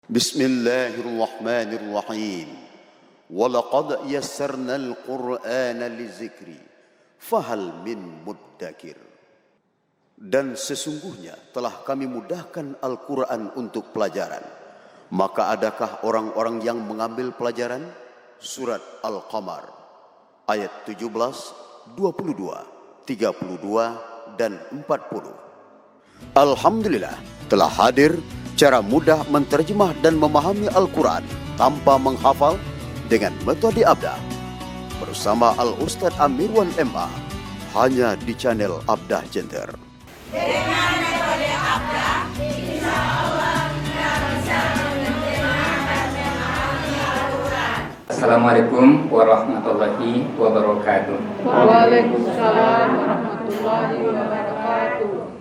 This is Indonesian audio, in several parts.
Bismillahirrahmanirrahim. Walaqad yassarnal Qur'ana lizikri fahal min muddakir. Dan sesungguhnya telah kami mudahkan Al-Quran untuk pelajaran. Maka adakah orang-orang yang mengambil pelajaran? Surat Al-Qamar ayat 17, 22, 32 dan 40. Alhamdulillah telah hadir cara mudah menterjemah dan memahami Al-Quran tanpa menghafal dengan metode Abdah bersama Al-Ustadz Amirwan MA hanya di channel Abdah Center. Dengan metode Abdah, insya Allah kita bisa menterjemah dan memahami Al-Quran. Assalamualaikum warahmatullahi wabarakatuh. Waalaikumsalam warahmatullahi wabarakatuh.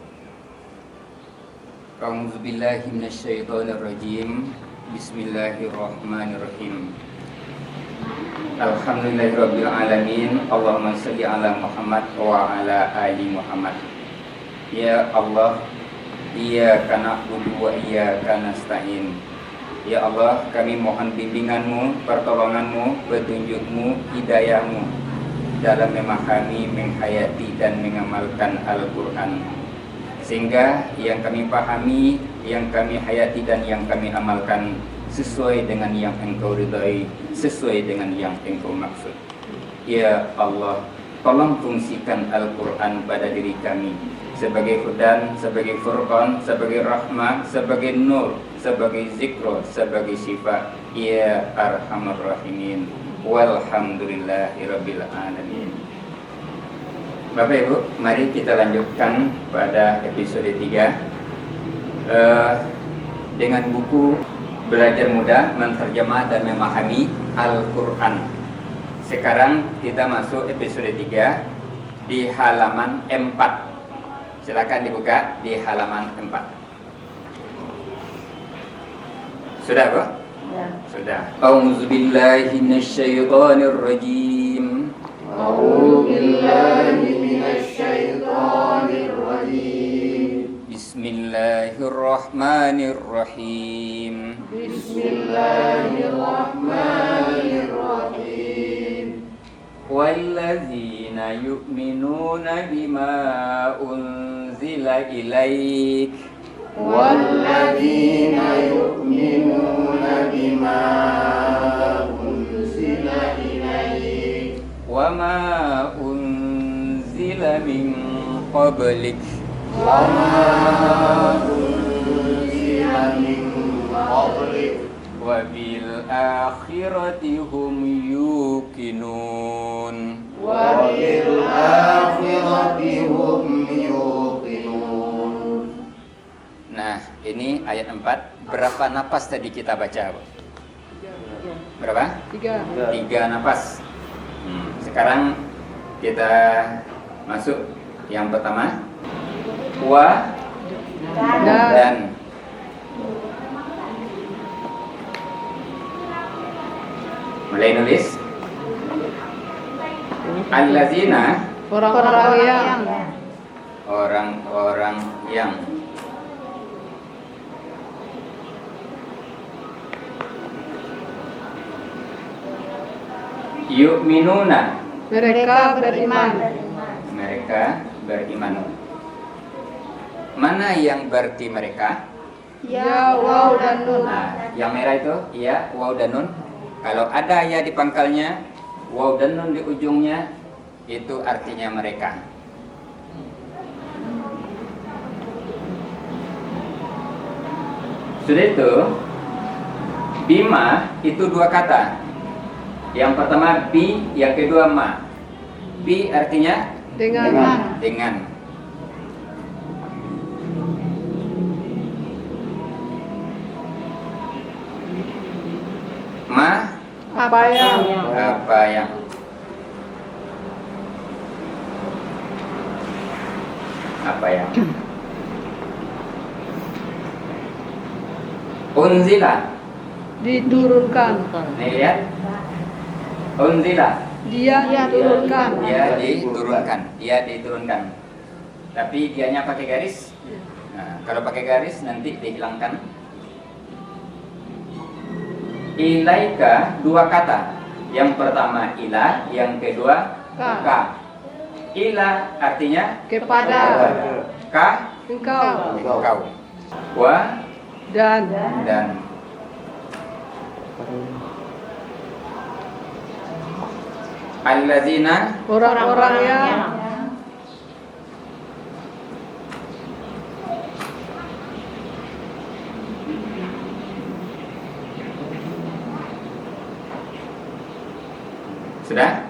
A'udzubillahi minasyaitonirrajim. Bismillahirrahmanirrahim. Alhamdulillahirabbil alamin. Allahumma shalli ala Muhammad wa ala ali Muhammad. Ya Allah, iyyaka na'budu wa iyyaka nasta'in. Ya Allah, kami mohon bimbingan-Mu, pertolongan-Mu, petunjuk-Mu, hidayah-Mu dalam memahami, menghayati dan mengamalkan Al-Quran, sehingga yang kami pahami, yang kami hayati dan yang kami amalkan sesuai dengan yang Engkau ridai, sesuai dengan yang Engkau maksud. Ya Allah, tolong fungsikan Al-Quran pada diri kami sebagai hudan, sebagai furqan, sebagai rahmah, sebagai nur, sebagai zikro, sebagai syifa. Ya Arhamar Rahimin. Walhamdulillahirabbil alamin. Bapak Ibu, mari kita lanjutkan pada episode 3 dengan buku Belajar Mudah Menterjemah dan Memahami Al-Quran. Sekarang kita masuk episode 3 di halaman 4. Silakan dibuka di halaman 4. Sudah, Bu? Ya. Sudah. A'udzubillahi minasyaitonirrajim. A'udzubillahi minasyaitonirrajim. Bismillahirrahmanirrahim. Bismillahirrahmanirrahim. Walladzina yu'minuna bima unzila ilaik. Walladzina yu'minuna bima unzila ilaik Wa ma unzila min qablik. wa ma unzila min qablik Wa bil akhirati hum yuqinun. wa bil akhirati hum yuqinun. Nah, ini ayat 4. Berapa napas tadi kita baca, Bu? Berapa? 3 napas. Sekarang kita masuk yang pertama. Wa dan. Mulai nulis. Allazina, orang-orang yang yu'minuna, Mereka beriman. mereka beriman. Mana yang berarti mereka? Ya, waw dan nun. Nah, yang merah itu ya, waw dan nun. Kalau ada ya di pangkalnya, waw dan nun di ujungnya, itu artinya mereka. Sudah itu, bima itu 2 kata. Yang pertama bi, yang kedua ma. Bi artinya dengan. Ma Apa yang unzila. diturunkan? Nih lihat. Unzila. Dia diturunkan. Dia diturunkan. Tapi dianya pakai garis. Nah, kalau pakai garis nanti dihilangkan. Ilaika dua kata. Yang pertama ila, yang kedua ka. Ila artinya Kepada. ka Engkau. engkau. Wa Dan. allazina Orang-orang yang sudah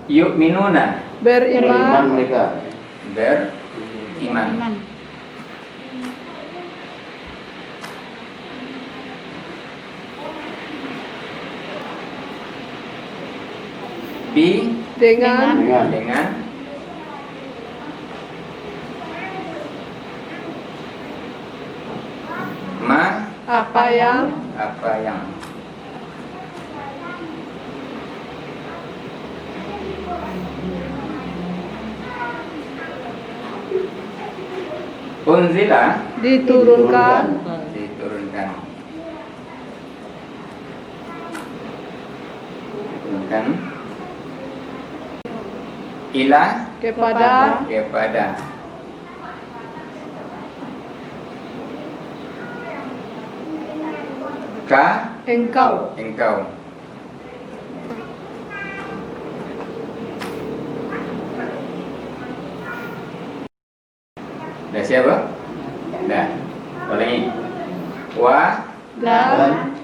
yu'minuna beriman. beriman. Bi Dengan ma apa yang unzila diturunkan ila kepada ka engkau. Dah siapa? Dah. Ulangi. Wa Dan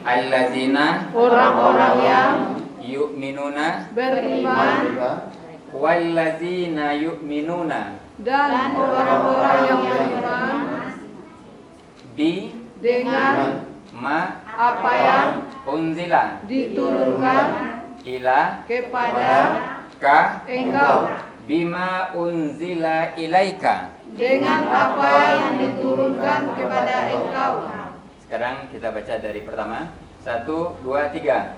allazina orang-orang yang yu'minuna beriman. wallazina yu'minuna Dan orang-orang yang beriman bi dengan ma apa yang unzila diturunkan ila kepada ka engkau. bima unzila ilaika. Dengan apa yang diturunkan kepada engkau. Sekarang kita baca dari pertama. 1, 2, 3.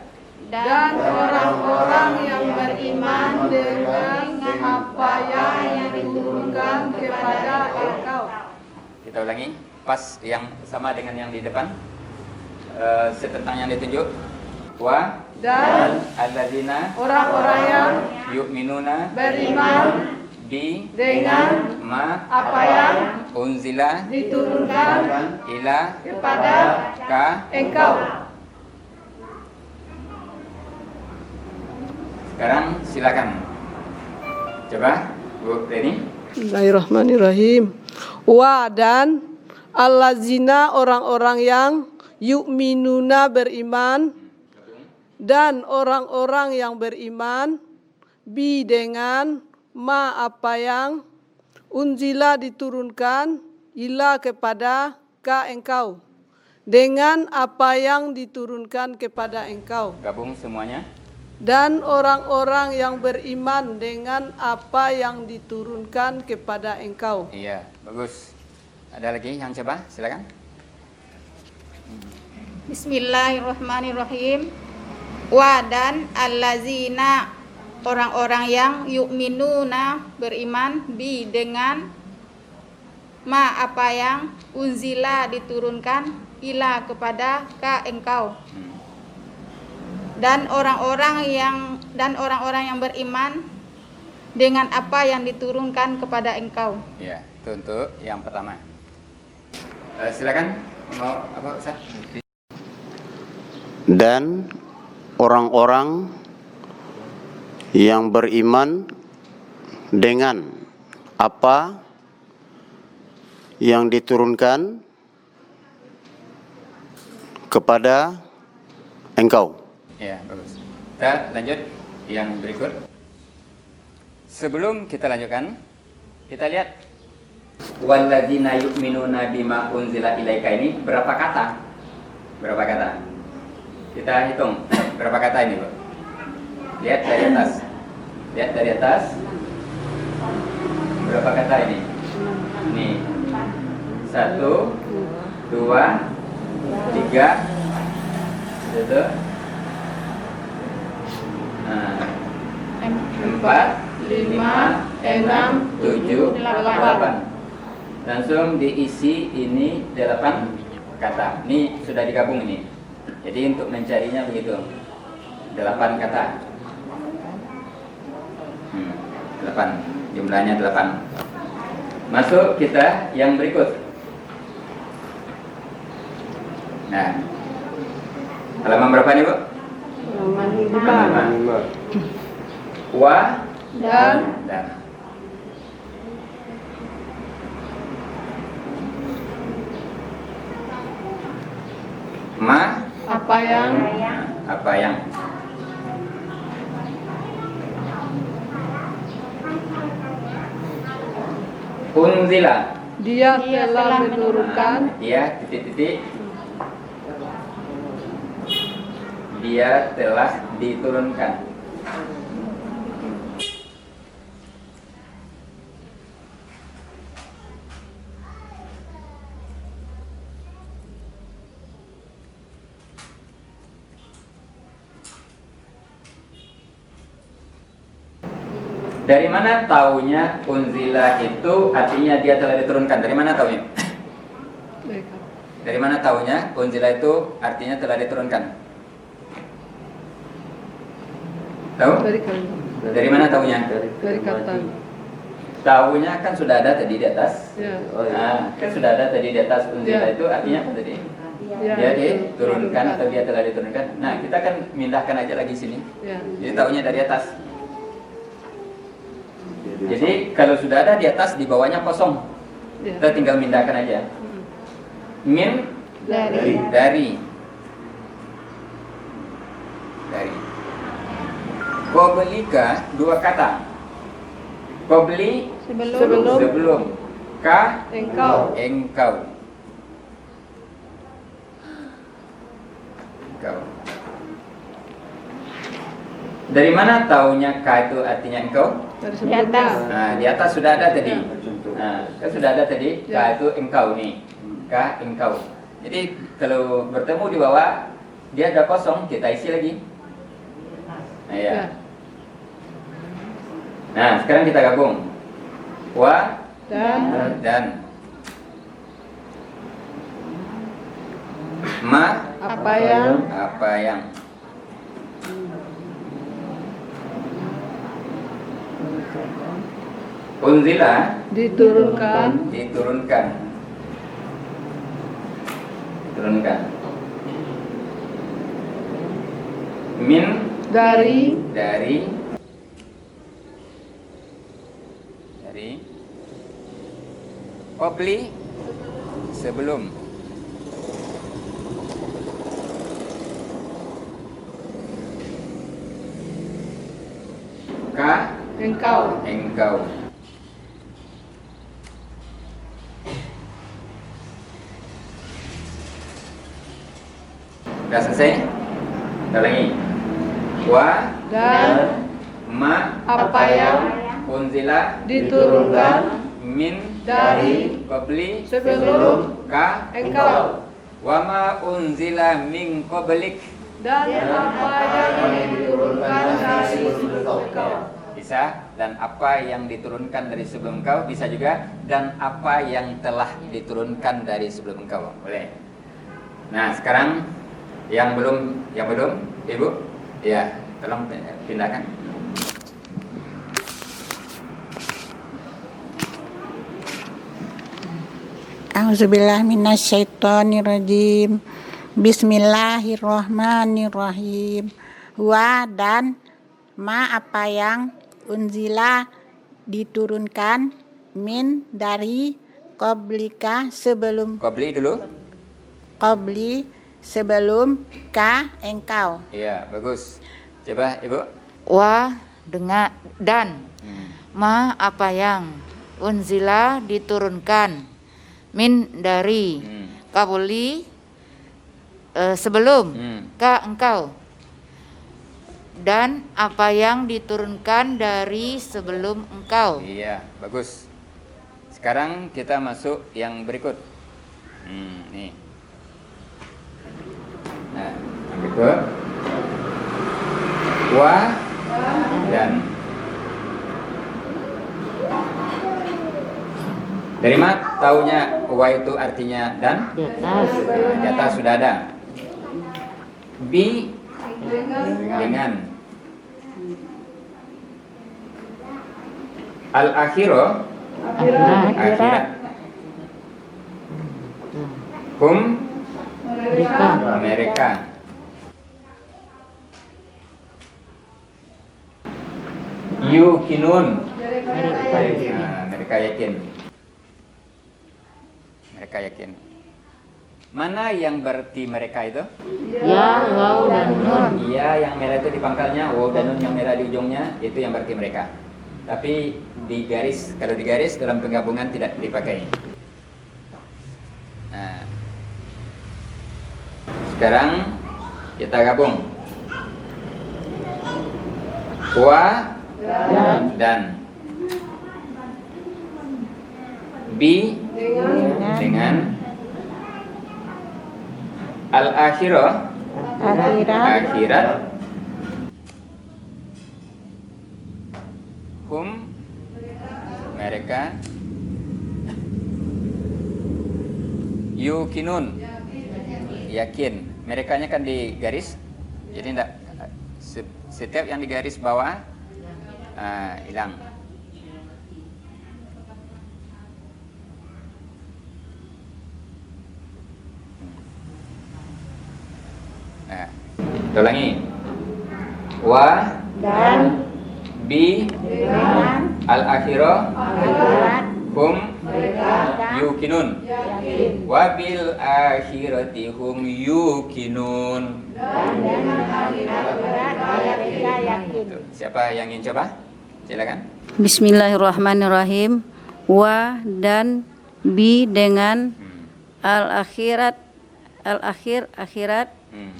Dan orang-orang yang beriman dengan apa yang diturunkan kepada engkau. Kita ulangi. Pas yang sama dengan yang di depan. Setentang yang ditunjuk. Wa Dan alladzina orang-orang yang yu'minuna beriman bi dengan ma apa yang unzila diturunkan ila kepada ka. engkau. Sekarang silakan. Coba Bu Reni. Bismillahirrahmanirrahim. Wa dan allazina orang-orang yang yu'minuna beriman dan orang-orang yang beriman bi dengan ma apa yang unzila diturunkan ila kepada ka engkau dengan apa yang diturunkan kepada engkau. Gabung semuanya. Dan orang-orang yang beriman dengan apa yang diturunkan kepada engkau. Iya, bagus. Ada lagi yang coba? Silakan. Bismillahirrahmanirrahim. Wa dan allazina orang-orang yang yu'minuna beriman bi dengan ma apa yang unzila diturunkan ila kepada ka engkau. Dan orang-orang yang beriman dengan apa yang diturunkan kepada engkau. Iya, itu untuk yang pertama. Silakan. Mau apa Ustaz? Dan orang-orang yang beriman dengan apa yang diturunkan kepada engkau. Ya, bagus. Kita lanjut yang berikut. Sebelum kita lanjutkan, kita lihat walladzina yu'minuna bima unzila ilaika ini berapa kata? Berapa kata? Kita hitung berapa kata ini, Bu? Lihat dari atas. Lihat dari atas. Berapa kata ini? Ini 1, 2, 3, itu 4, 5, 6, 7, 8. Langsung diisi ini 8 kata. Ini sudah digabung ini. Jadi untuk mencarinya begitu. 8 kata. 8. Jumlahnya 8. Masuk kita yang berikut. Nah, halaman berapa nih, Bu? Halaman 5. Wa dan. Ma Apa yang unzila dia telah menurunkan dia titik-titik dia telah diturunkan. Dari mana taunya unzila itu artinya dia telah diturunkan? Dari mana taunya? Dari mana taunya unzila itu artinya telah diturunkan? Tahu? Dari mana taunya? dari kata. Taunya kan sudah ada tadi di atas. Ya. Nah, kan sudah ada tadi di atas unzila itu artinya apa tadi? Ya, Dia diturunkan atau dia telah diturunkan. Nah, kita kan mindahkan aja lagi sini. Ya. Jadi taunya dari atas. Jadi kalau sudah ada di atas, di bawahnya kosong. Ya. Kita tinggal mindahkan aja. Min dari. Qoblika 2 kata. Qobli sebelum. Ka engkau. Dari mana taunya ka itu artinya engkau? Dari Di atas. Nah, di atas sudah ada tadi. Nah, kan sudah ada tadi. Ka itu engkau nih. Ka engkau. Jadi kalau bertemu di bawah, dia ada kosong, kita isi lagi. Nah, ya. Nah, sekarang kita gabung. Wa dan ma apa yang unzila diturunkan min dari qabli sebelum. Ka engkau. Sudah selesai? Kita ulangi. Wa dan ma apa yang unzila diturunkan min dari qabli sebelum ka engkau. Wa ma unzila min qablik. Dan apa yang diturunkan dari sebelum engkau. Bisa. Dan apa yang diturunkan dari sebelum engkau. Bisa juga. Dan apa yang telah diturunkan dari sebelum engkau. Boleh. Nah, sekarang yang belum, Ibu? Ya, tolong pindahkan. A'udzubillahi minasyaitonirrajim. Bismillahirrahmanirrahim. Wa dan ma apa yang unzila diturunkan min dari qablika sebelum Qabli dulu. qabli sebelum ka engkau. Iya, bagus. Coba Ibu. Wa dan ma apa yang unzila diturunkan min dari qabli sebelum ka engkau, dan apa yang diturunkan dari sebelum engkau. Iya, bagus. Sekarang kita masuk yang berikut. Nih. Nah, yang berikut. Wa dan. Dari mana taunya wa itu artinya dan? Di atas. Di atas sudah ada. Bi dengan. Al-akhirah akhirat. Hum mereka. Yukinun mereka yakin. Mereka yakin. Mana yang berarti mereka itu? Ya, waw, dan nun. Iya, yang merah itu di pangkalnya, waw dan nun yang merah di ujungnya, itu yang berarti mereka. Tapi di garis, kalau di garis dalam penggabungan tidak dipakai. Nah, sekarang kita gabung. Wa dan bi dengan al-akhirah akhirat. Hum mereka. Yukinun yakin. Merekanya kan di garis, jadi tidak setiap yang di garis bawah hilang. Nah, kita ulangi. Wa Dan bi dengan al-akhirah akhirat hum mereka yukinun. yakin. Wa bil akhirati hum yukinun. Dan dengan akhirat mereka yakin. Tuh, siapa yang ingin coba? Silakan. Bismillahirrahmanirrahim. Wa dan bi dengan akhirat Hmm.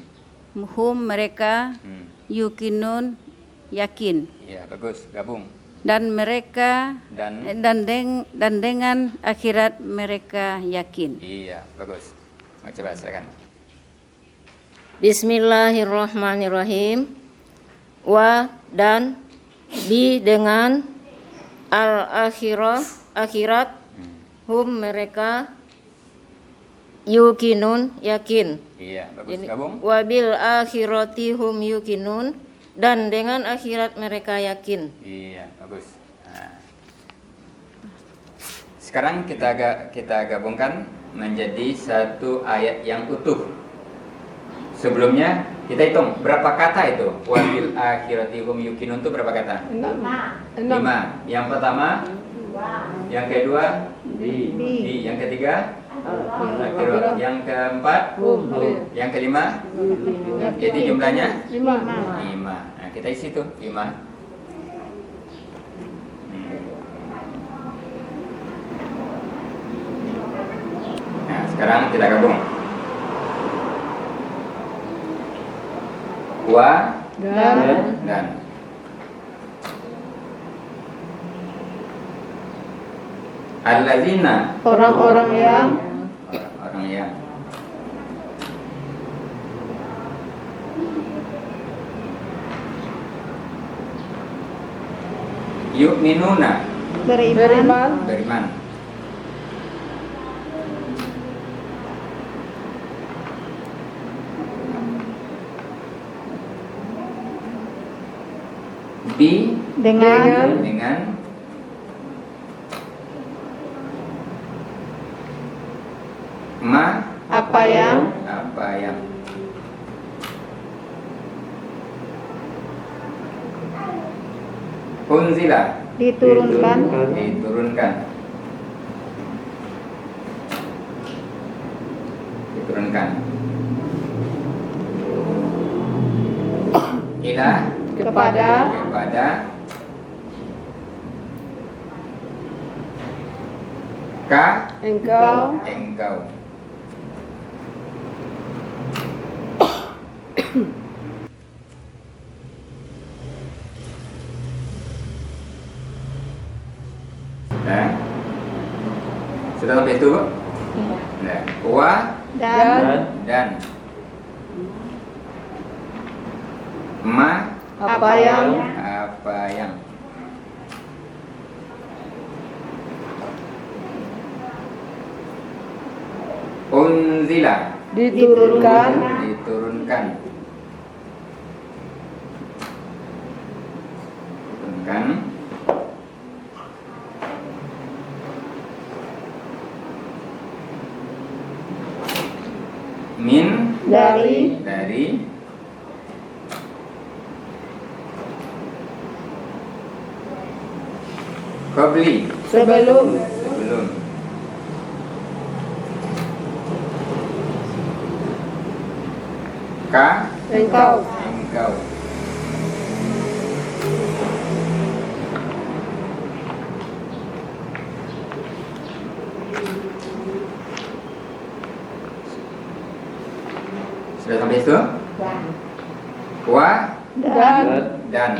hum mereka Hmm. yukinun yakin, Iya, bagus. Gabung. dan mereka Dan dan dengan akhirat mereka yakin. iya, bagus. Mau coba silakan. Bismillahirrahmanirrahim. Wa dan bi dengan al-akhirah akhirat hum mereka yukinun yakin. Iya, bagus. Jadi, Gabung. wabil akhirati hum yukinun, dan dengan akhirat mereka yakin. Iya, bagus. Nah. Sekarang kita gabungkan menjadi satu ayat yang utuh. Sebelumnya kita hitung berapa kata itu. Wabil akhirati hum yukinun itu berapa kata? 5. Yang pertama, yang kedua, di. Yang ketiga, akhirah. Yang keempat, yang kelima. Jadi jumlahnya 5. Nah, kita isi tuh 5. Nah, sekarang kita gabung. Wa dan allazina Orang-orang yang orang yang yu'minuna beriman beriman. Bi dengan ma apa yang unzila diturunkan ila kepada Engkau engkau. Nah, sudah sampai itu, Bu? Nah, wa dan ma apa yang unzila diturunkan diturunkan dari qabli sebelum engkau sudah sampai itu? Wa dan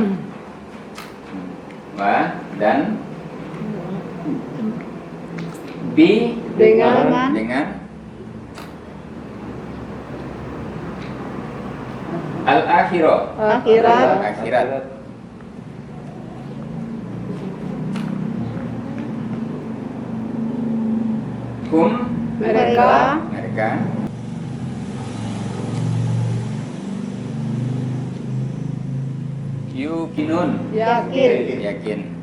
wa dan bi dengan akhirat hum mereka yuqinun yakin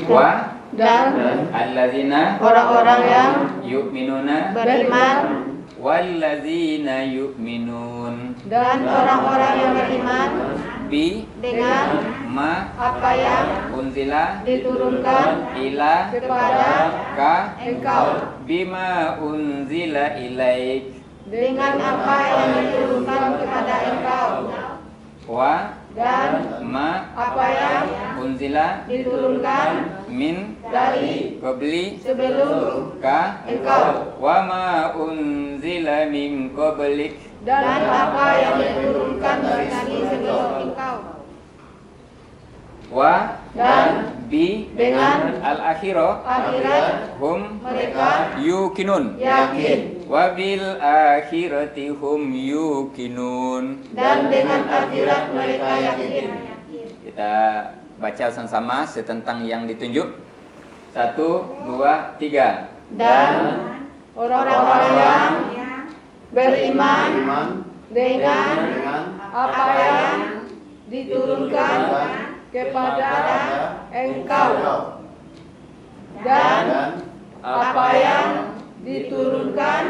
wa dan allazina orang-orang yang yu'minuna beriman wallazina yu'minun dan orang-orang yang beriman bi dengan ma apa yang unzila diturunkan ila kepada ka engkau bima unzila ilaik dengan apa yang diturunkan kepada engkau wa dan ma apa yang unzila diturunkan min dari qabli sebelum ka engkau wa ma unzila min qablik dan apa yang diturunkan dari sebelum engkau wa dan bi dengan al-akhirah akhirat hum mereka yuqinun yakin wa bil akhirati hum yuqinun. dan dengan akhirat mereka yakin. Kita baca sama-sama setentang yang ditunjuk. 1, 2, 3. Dan orang-orang yang beriman dengan apa yang diturunkan kepada engkau dan apa yang diturunkan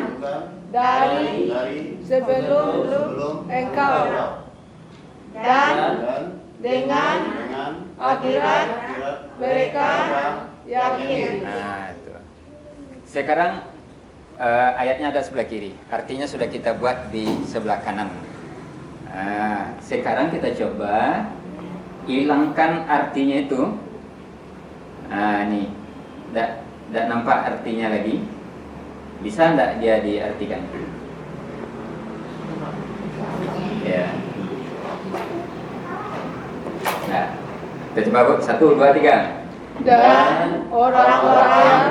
dari sebelum engkau dan dengan akhirat mereka yakin. Nah, itu. Sekarang ayatnya ada sebelah kiri. Artinya sudah kita buat di sebelah kanan. Sekarang kita coba hilangkan artinya itu. Nih, tidak nampak artinya lagi. Bisa tidak dia diartikan? Ya. Nah, kita coba buat 1, 2, 3. Dan orang-orang yang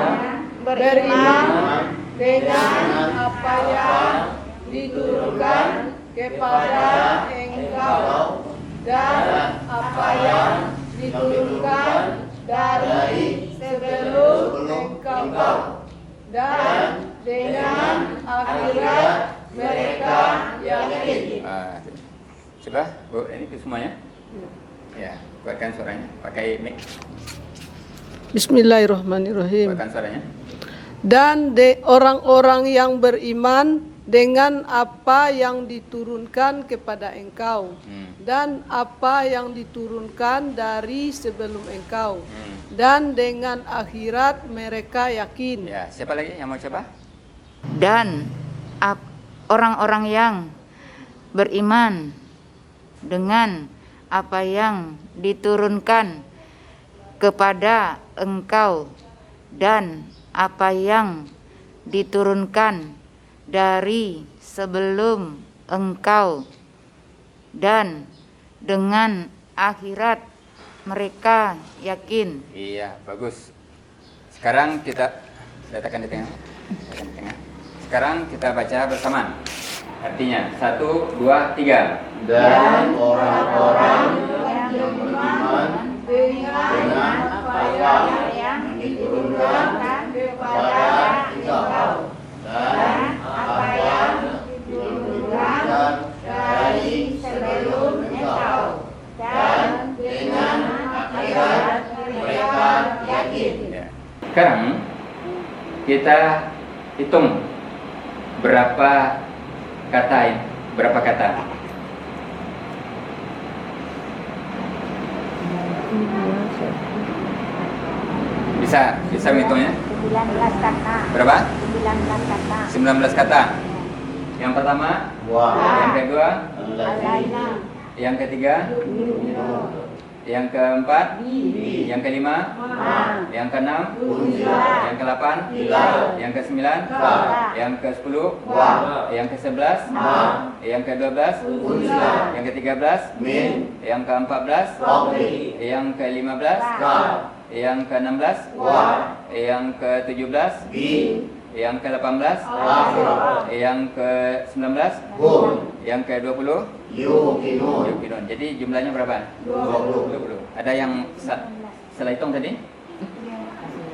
beriman dengan apa yang diturunkan kepada engkau dan apa yang diturunkan dari sebelum engkau dan dengan akhirat mereka yakin. Coba Bu, ini semuanya. Ya, kuatkan suaranya. Pakai mic. Bismillahirrahmanirrahim. Kuatkan suaranya. Dan orang-orang yang beriman dengan apa yang diturunkan kepada engkau dan apa yang diturunkan dari sebelum engkau dan dengan akhirat mereka yakin. Ya, siapa lagi yang mau coba? Dan orang-orang yang beriman dengan apa yang diturunkan kepada engkau dan apa yang diturunkan dari sebelum engkau dan dengan akhirat mereka yakin. Iya, bagus. Sekarang kita letakkan di tengah. Sekarang kita baca bersama. Artinya 1, 2, 3. Dan orang-orang yang beriman dengan apa yang diturunkan kepada engkau dan apa yang diturunkan dari sebelum engkau Sekarang kita hitung berapa kata. Bisa menghitungnya? 19 kata. Berapa? 19 kata. 19 kata. Yang pertama, Wa. yang kedua, Alaina. yang ketiga, yang keempat, yang kelima, yang keenam, yang ke-8, yang ke-9, yang ke-10, yang ke-11, yang ke-12, yang ke-13, yang ke-14, yang ke-15, yang ke-16, yang ke-17, yang ke-18, yang ke-19, yang ke-20, yukinun. Jadi jumlahnya berapa? 20. Ada yang salah hitung tadi?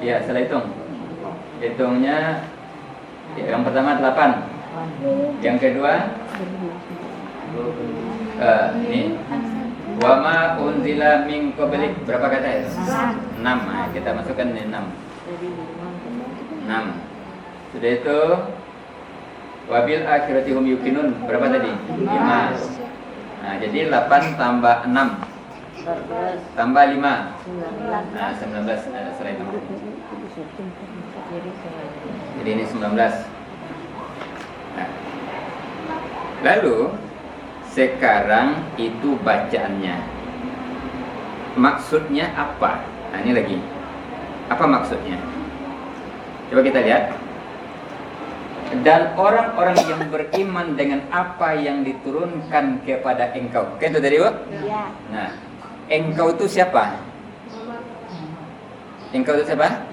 Iya, salah hitung. Hitungnya yang pertama 8. Yang kedua ini wa ma unzila min qablik, berapa kata ya? 6. Nah, kita masukkan ini 6. Sudah itu wabil akhirati hum yuqinun, berapa tadi? 5. Nah, jadi 8 tambah 6 tambah 5. Nah, 19 setelah itu. Jadi ini 19. Nah, lalu sekarang itu bacaannya. Maksudnya apa? Nah, ini lagi. Apa maksudnya? Coba kita lihat. Dan orang-orang yang beriman dengan apa yang diturunkan kepada engkau. Kan itu tadi, Bu? Iya. Nah, engkau itu siapa? Engkau itu siapa?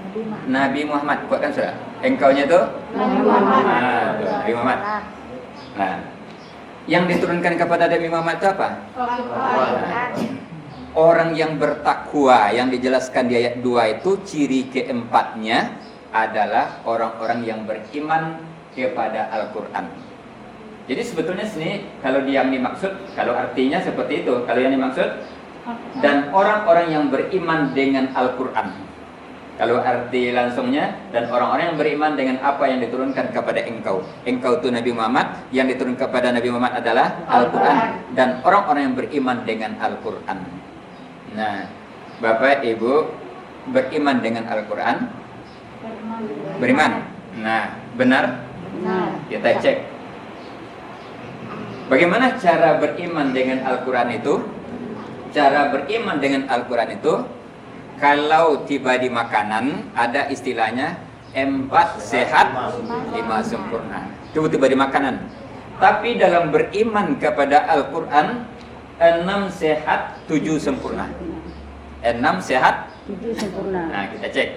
Nabi Muhammad. Kuatkan sudah. Engkaunya itu? Nabi Muhammad. Nah, itu, Nabi Muhammad. Nah, yang diturunkan kepada Nabi Muhammad itu apa? Al-Quran. Orang yang bertakwa yang dijelaskan di ayat 2 itu ciri keempatnya adalah orang-orang yang beriman kepada Al-Quran. Jadi sebetulnya sini kalau yang dimaksud, kalau artinya seperti itu, kalau yang dimaksud dan orang-orang yang beriman dengan Al-Quran. Kalau arti langsungnya dan orang-orang yang beriman dengan apa yang diturunkan kepada engkau. Engkau itu Nabi Muhammad, yang diturunkan kepada Nabi Muhammad adalah Al-Quran dan orang-orang yang beriman dengan Al-Quran. Nah, Bapak Ibu beriman dengan Al-Quran? Beriman. Nah, benar? Kita cek. Bagaimana cara beriman dengan Al-Quran itu? Cara beriman dengan Al-Quran itu, kalau tiba di makanan, ada istilahnya 4 sehat, 5 sempurna. Itu tiba di makanan. Tapi dalam beriman kepada Al-Quran, 6 sehat, 7 sempurna. 6 sehat, 7 sempurna. Nah, kita cek.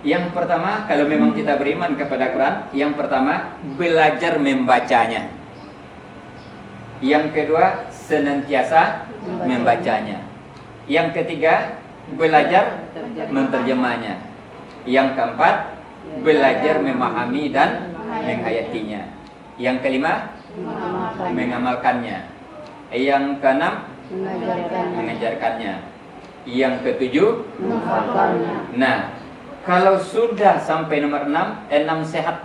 Yang pertama, kalau memang kita beriman kepada Quran, yang pertama belajar membacanya. Yang kedua, senantiasa membacanya. Yang ketiga, belajar menterjemahnya. Yang keempat, belajar memahami dan menghayatinya. Yang kelima, mengamalkannya. Yang keenam, mengajarkannya. Yang ketujuh, nah, kalau sudah sampai nomor 6 sehat.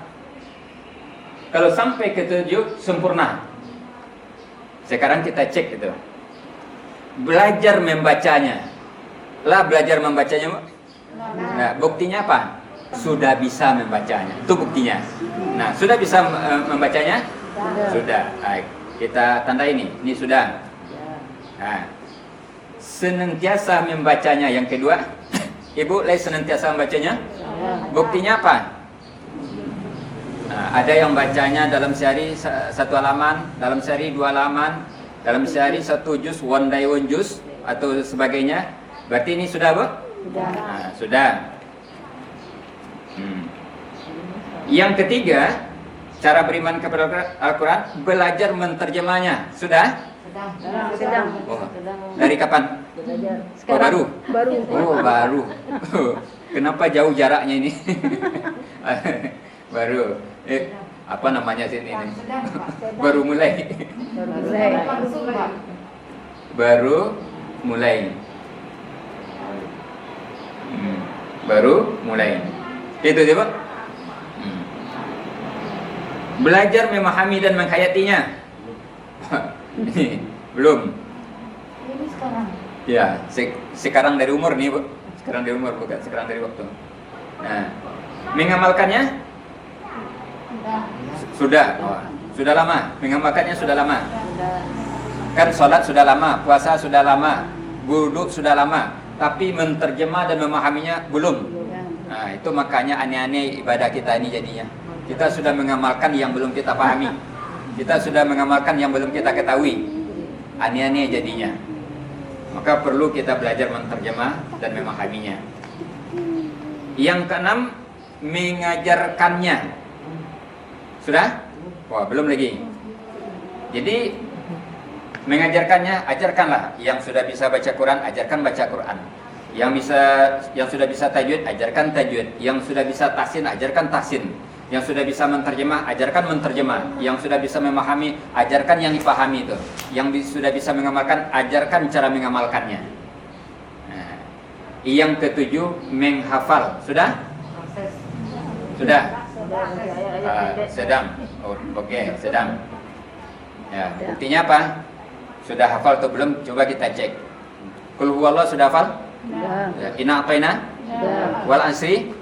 Kalau sampai ke 7 sempurna. Sekarang kita cek itu. Belajar membacanya. Lah belajar membacanya, Bu. Nah, buktinya apa? Sudah bisa membacanya. Itu buktinya. Nah, sudah bisa membacanya? Sudah. Baik. Kita tanda ini. Ini sudah. Nah, senantiasa membacanya yang kedua. Ibu senantiasa membacanya? Buktinya apa? Nah, ada yang bacanya dalam sehari 1 halaman, dalam sehari 2 halaman, dalam sehari 1 juz, one day one juz atau sebagainya. Berarti ini sudah, Bu? Sudah. Nah, sudah. Yang ketiga, cara beriman kepada Al-Quran, belajar menterjemahnya. Sudah? Sedang. Oh, dari kapan? Oh, baru? Oh, baru. Kenapa jauh jaraknya ini? Baru. Apa namanya sini ini? Baru mulai. Baru mulai. Baru mulai. Itu dia, Pak. Belajar memahami dan menghayatinya. Belum. Ini sekarang. Ya, sekarang dari umur nih, Bu. Sekarang dari umur, bukan sekarang dari waktu. Nah, mengamalkannya? Sudah. Oh, sudah lama. Mengamalkannya sudah lama. Kan sholat sudah lama, puasa sudah lama, wudhu sudah lama, tapi menterjemah dan memahaminya belum. Nah, itu makanya aneh-aneh ibadah kita ini jadinya. Kita sudah mengamalkan yang belum kita pahami. Kita sudah mengamalkan yang belum kita ketahui. Aneh-aneh jadinya. Maka perlu kita belajar menterjemah dan memahaminya. Yang keenam, mengajarkannya. Sudah? Wah, belum lagi. Jadi mengajarkannya, ajarkanlah. Yang sudah bisa baca Quran, ajarkan baca Quran. Yang sudah bisa tajwid, ajarkan tajwid. Yang sudah bisa tahsin, ajarkan tahsin. Yang sudah bisa menterjemah, ajarkan menterjemah. Yang sudah bisa memahami, ajarkan yang dipahami itu. Yang sudah bisa mengamalkan, ajarkan cara mengamalkannya. Nah, yang ketujuh, menghafal. Sudah? Sudah? Sedang. Oke, sedang. Ya, buktinya apa? Sudah hafal atau belum? Coba kita cek. Qul huwallahu sudah hafal? Ya. Inna a'taina? Wal asri?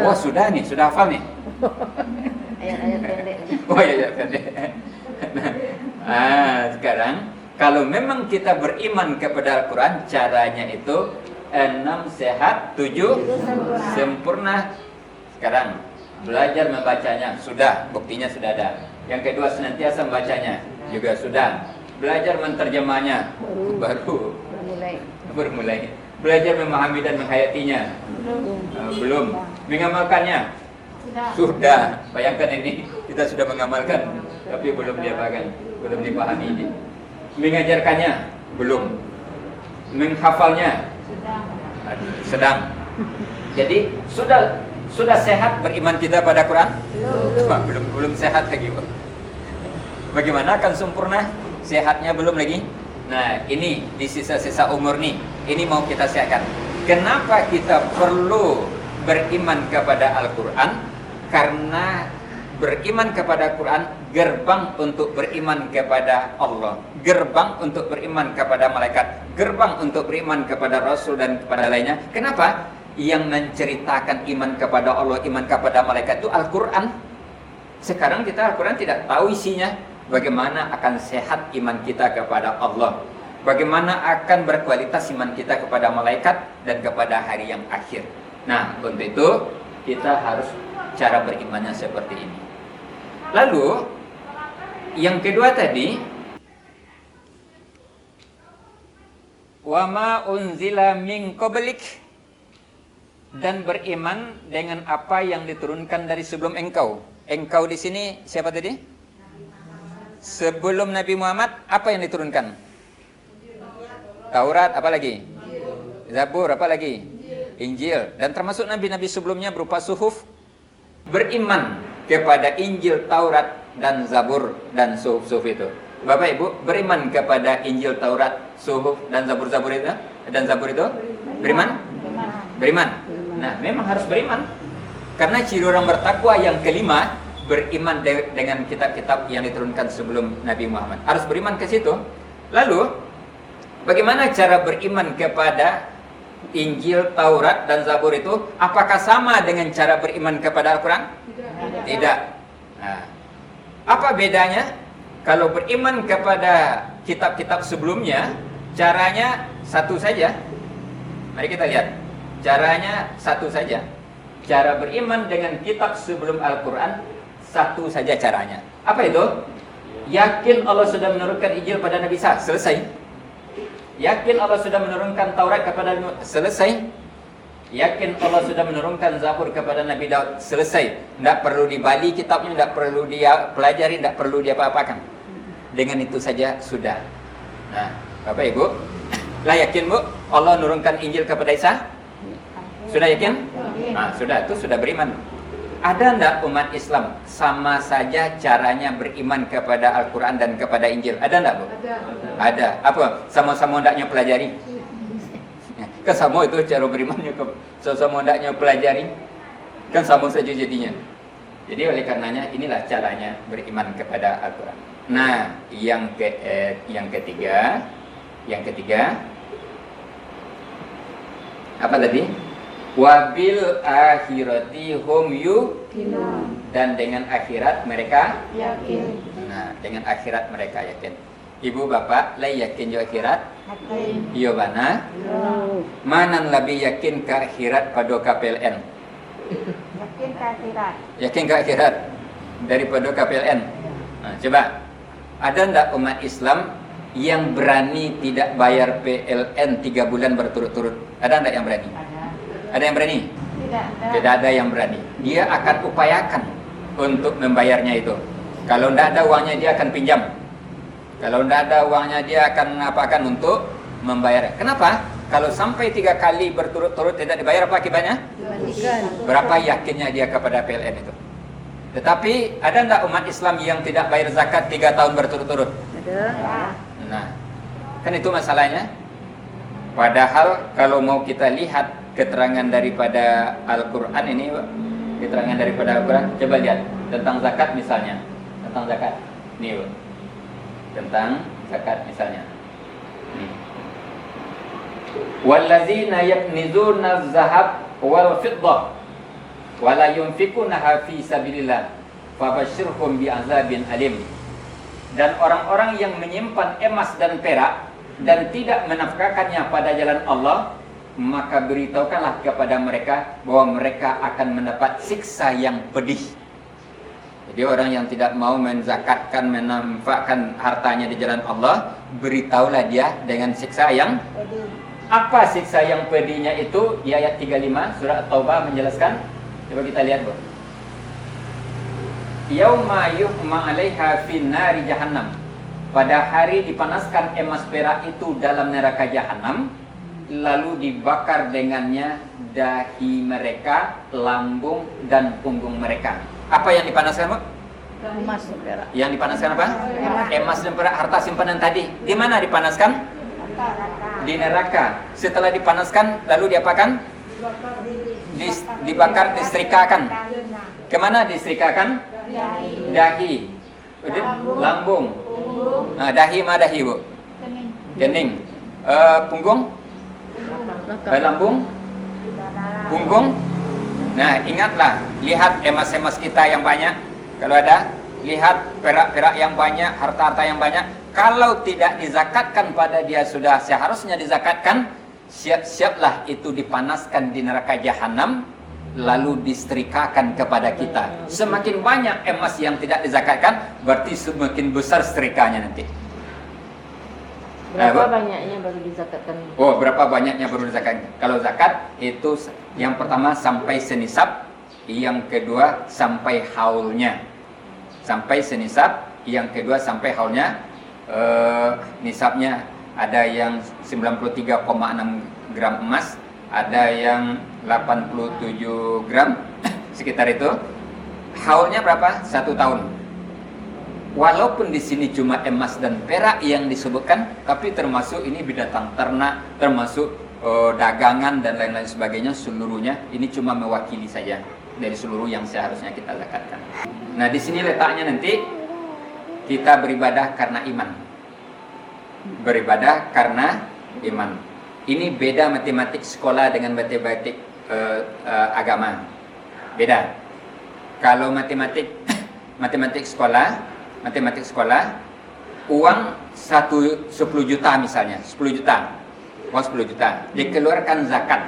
Wah, sudah nih, sudah hafal nih. Ayat-ayat pendek. Oh iya, pendek. Nah, sekarang kalau memang kita beriman kepada Al-Quran, caranya itu 6 sehat, 7 sempurna. Sekarang belajar membacanya, sudah, buktinya sudah ada. Yang kedua, senantiasa membacanya, juga sudah. Belajar menterjemahnya, baru mulai. Belajar memahami dan menghayatinya, belum. Mengamalkannya, sudah. Bayangkan ini, kita sudah mengamalkan, tapi belum diapakan, belum dipahami ini. Mengajarkannya, belum. Menghafalnya, sedang. Jadi sudah sehat beriman kita pada Quran? Belum sehat lagi, Bu. Bagaimana akan sempurna? Sehatnya belum lagi. Nah, ini di sisa-sisa umur nih, ini mau kita siapkan. Kenapa kita perlu beriman kepada Al-Quran? Karena beriman kepada Quran gerbang untuk beriman kepada Allah, gerbang untuk beriman kepada malaikat, gerbang untuk beriman kepada Rasul dan kepada lainnya. Kenapa? Yang menceritakan iman kepada Allah, iman kepada malaikat itu Al-Quran. Sekarang kita Al-Quran tidak tahu isinya. Bagaimana akan sehat iman kita kepada Allah, bagaimana akan berkualitas iman kita kepada malaikat dan kepada hari yang akhir. Nah, untuk itu kita harus cara berimannya seperti ini. Lalu yang kedua tadi, wa ma unzila min qablik, dan beriman dengan apa yang diturunkan dari sebelum engkau. Engkau di sini siapa tadi? Sebelum Nabi Muhammad apa yang diturunkan? Taurat, apa lagi? Zabur, apa lagi? Injil. Dan termasuk nabi-nabi sebelumnya berupa suhuf. Beriman kepada Injil, Taurat, dan Zabur dan suhuf-suhuf itu. Bapak Ibu, beriman kepada Injil, Taurat, suhuf, dan Zabur-Zabur itu? Dan Zabur itu? Beriman? Beriman. Nah, memang harus beriman. Karena ciri orang bertakwa yang kelima, beriman dengan kitab-kitab yang diturunkan sebelum Nabi Muhammad. Harus beriman ke situ. Lalu, bagaimana cara beriman kepada Injil, Taurat, dan Zabur itu? Apakah sama dengan cara beriman kepada Al-Quran? Tidak. Nah, apa bedanya? Kalau beriman kepada kitab-kitab sebelumnya, caranya satu saja. Mari kita lihat. Caranya satu saja. Cara beriman dengan kitab sebelum Al-Quran, satu saja caranya. Apa itu? Yakin Allah sudah menurunkan Injil pada Nabi Isa. Selesai. Yakin Allah sudah menurunkan Taurat kepada Nabi. Selesai. Yakin Allah sudah menurunkan Zabur kepada Nabi Daud. Selesai. Tidak perlu dibali kitabnya, tidak perlu dia pelajari, tidak perlu dia apa-apakan. Dengan itu saja sudah. Nah, Bapak Ibu, lah yakin Bu, Allah menurunkan Injil kepada Isa? Sudah yakin? Nah, sudah, itu sudah beriman. Ada enggak umat Islam sama saja caranya beriman kepada Al-Quran dan kepada Injil? Ada enggak, Bu? Ada. Apa? Sama-sama hendaknya pelajari? Kesama itu cara berimannya, sama-sama hendaknya pelajari. Kan sambung saja jadinya. Jadi oleh karenanya inilah caranya beriman kepada Al-Quran. Nah, yang ketiga apa tadi? Wabil akhirati hum yuqinun, dan dengan akhirat mereka yakin. Nah, dengan akhirat mereka yakin. Ibu bapak, lai yakin jo akhirat? Yakin. Iyo bana? Manan lebih yakin ke akhirat pada KPLN? Yakin ke akhirat. Yakin ke akhirat daripada KPLN? Nah, coba, ada ndak umat Islam yang berani tidak bayar PLN 3 bulan berturut-turut? Ada ndak yang berani? Ada yang berani? Tidak ada yang berani. Dia akan upayakan untuk membayarnya itu. Kalau tidak ada uangnya dia akan pinjam. Kalau tidak ada uangnya dia akan apakan untuk membayar. Kenapa? Kalau sampai 3 kali berturut-turut tidak dibayar, apa akibatnya? Berapa yakinnya dia kepada PLN itu? Tetapi ada tidak umat Islam yang tidak bayar zakat 3 tahun berturut-turut? Ada. Nah, kan itu masalahnya. Padahal kalau mau kita lihat keterangan daripada Al-Quran ini, keterangan daripada Al-Quran, coba lihat tentang zakat misalnya, tentang zakat nih, tentang zakat misalnya. Wallazina yaknizuna az-zahab wal fiddah wa la yunfikunaha fi sabilillah fabashshirhum bi'adzabin alim. Dan orang-orang yang menyimpan emas dan perak dan tidak menafkahkannya pada jalan Allah, maka beritahukanlah kepada mereka bahwa mereka akan mendapat siksa yang pedih. Jadi orang yang tidak mau menzakatkan, menafkahkan hartanya di jalan Allah, beritahulah dia dengan siksa yang pedih. Apa siksa yang pedihnya itu? Di ayat 35 surah At-Taubah menjelaskan. Coba kita lihat, Bu. Yauma yuhma 'alaiha fin nari jahannam. Pada hari dipanaskan emas perak itu dalam neraka jahanam, lalu dibakar dengannya dahi mereka, lambung dan punggung mereka. Apa yang dipanaskan, Bu? Emas dan perak. Yang dipanaskan apa? Emas dan perak, harta simpanan tadi. Di mana dipanaskan? Di neraka. Setelah dipanaskan, lalu diapakan? Dibakar, disetrikakan. Kemana disetrikakan? Dahi, lambung. Nah, dahi mana dahi, Bu? Kening. Punggung? Lambung? Punggung? Nah, ingatlah, lihat emas-emas kita yang banyak. Kalau ada, lihat perak-perak yang banyak, harta-harta yang banyak. Kalau tidak dizakatkan pada dia sudah seharusnya dizakatkan, siap-siaplah itu dipanaskan di neraka jahanam, lalu disetrikakan kepada kita. Semakin banyak emas yang tidak dizakatkan, berarti semakin besar setrikanya nanti. Berapa banyaknya baru dizakatkan? Oh, berapa banyaknya baru dizakatkan? Kalau zakat itu yang pertama sampai senisab, yang kedua sampai haulnya. Sampai senisab, yang kedua sampai haulnya. Nisabnya ada yang 93,6 gram emas, ada yang 87 gram sekitar itu. Haulnya berapa? 1 tahun. Walaupun di sini cuma emas dan perak yang disebutkan, tapi termasuk ini binatang ternak, termasuk dagangan dan lain-lain sebagainya, seluruhnya ini cuma mewakili saja dari seluruh yang seharusnya kita zakatkan. Nah, di sini letaknya nanti kita beribadah karena iman. Beribadah karena iman. Ini beda matematik sekolah dengan matematik agama. Beda. Kalau matematik sekolah, uang 10 juta misalnya, 10 juta. Uang 10 juta. Dikeluarkan zakat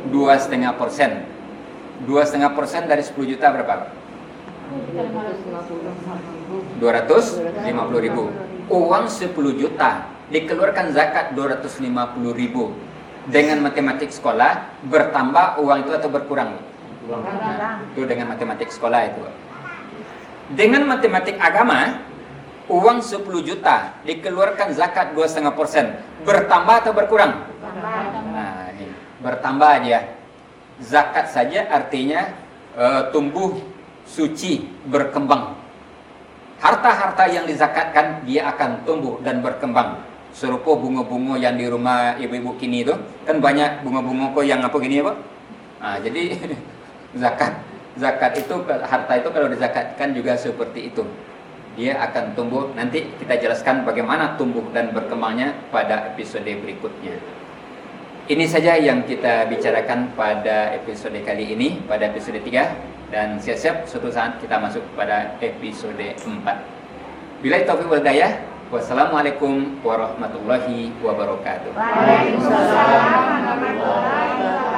2,5%. 2,5% dari 10 juta berapa? 250.000. Uang 10 juta dikeluarkan zakat 250.000. Dengan matematik sekolah bertambah uang itu atau berkurang? Nah, itu dengan matematik sekolah itu. Dengan matematik agama, uang 10 juta dikeluarkan zakat 2,5%, bertambah atau berkurang? Nah, ini bertambah aja. Zakat saja artinya tumbuh, suci, berkembang. Harta-harta yang dizakatkan dia akan tumbuh dan berkembang. Serupa bunga-bunga yang di rumah ibu-ibu kini itu kan banyak bunga-bunga kok yang apa gini ya, Pak? Nah, jadi zakat zakat itu, harta itu kalau dizakatkan juga seperti itu. Dia akan tumbuh. Nanti kita jelaskan bagaimana tumbuh dan berkembangnya pada episode berikutnya. Ini saja yang kita bicarakan pada episode kali ini, pada episode 3. Dan siap-siap suatu saat kita masuk pada episode 4. Billahi taufiq wal hidayah. Wassalamualaikum warahmatullahi wabarakatuh. Waalaikumsalam warahmatullahi wabarakatuh.